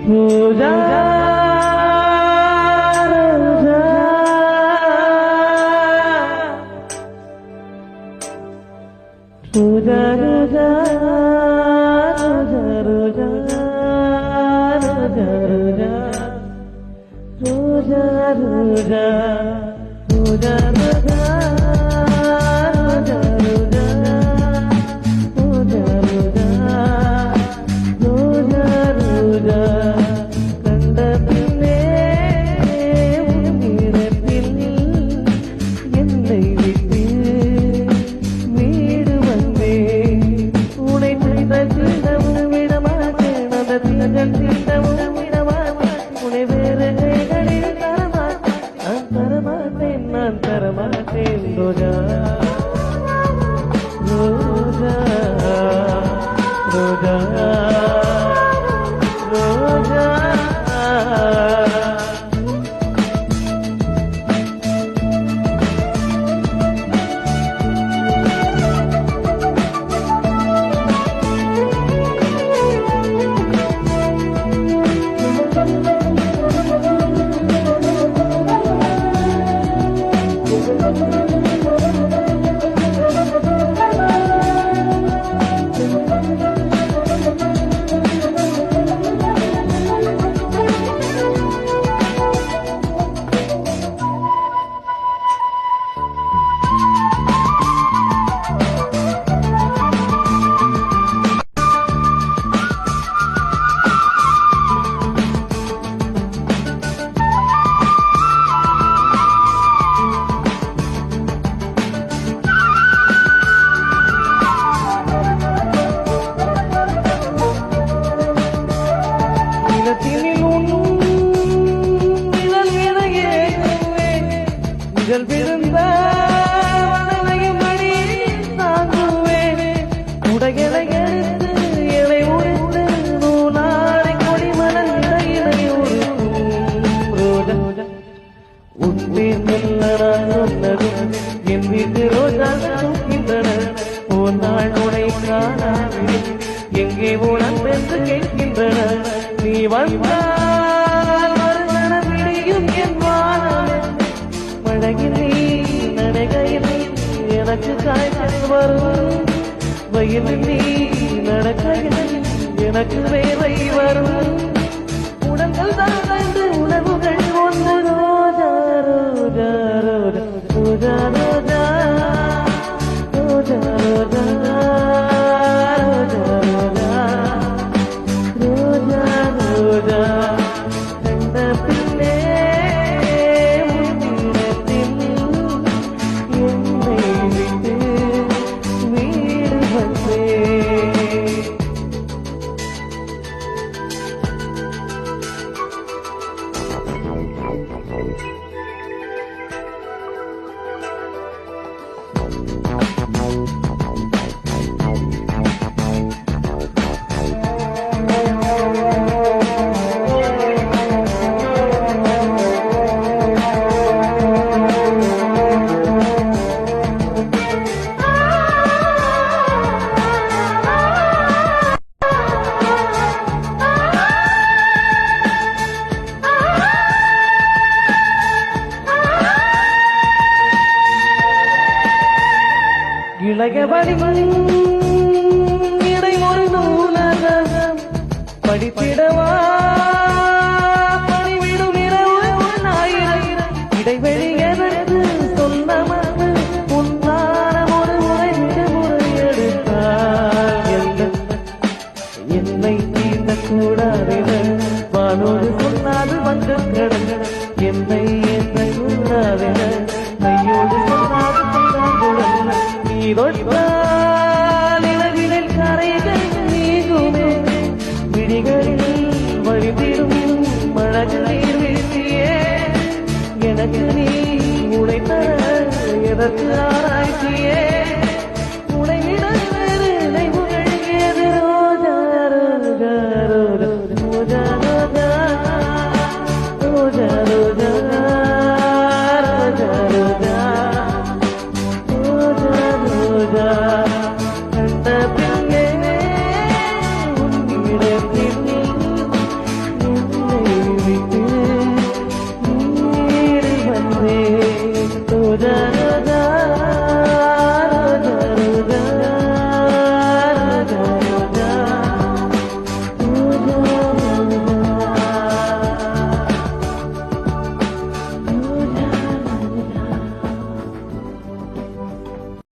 ரோஜா ரோஜா ரோஜா ரோஜா ரோஜா ரோஜா ரோஜா ரோஜா ரோஜா ரோஜா Roja, Roja, Roja, Roja. எங்கே உணர்ந்து கேட்கின்றன நீ வந்தால் மறுமணமிடியும் என் வானம் மழையில் நீ நடைகையில் எனக்கு காய்ச்சல் வரும் வயலில் நீ நடக்கையில் எனக்கு வேலை வரும் உடல்கள் தான் ஐந்து உணவுகள் ஒன்று ரோஜா ரோஜா ரோஜா ரோஜா ரோஜா ரோஜா இடைமொழி நூலகம் படித்திடவா பணிவிடும் இரவு ஆயிரம் இடைவெளி எதற்கு சொன்னமது உன்னாரம் ஒரு முறை எடுத்தார் என்னை தீர்ந்த கூடாதென வானோடு சொன்னாது வந்து கிடந்த என்னை ஏற்ற கூடாதென கையோடு சொன்னாது நீரொட்டாலில் கரைகள் நீங்குமே விடிகளில் வழிதிடும் மழகு நீர் வீழ்த்தியே எனக்கு நீ உழைத்த எதற்கு ஆராய்ச்சியே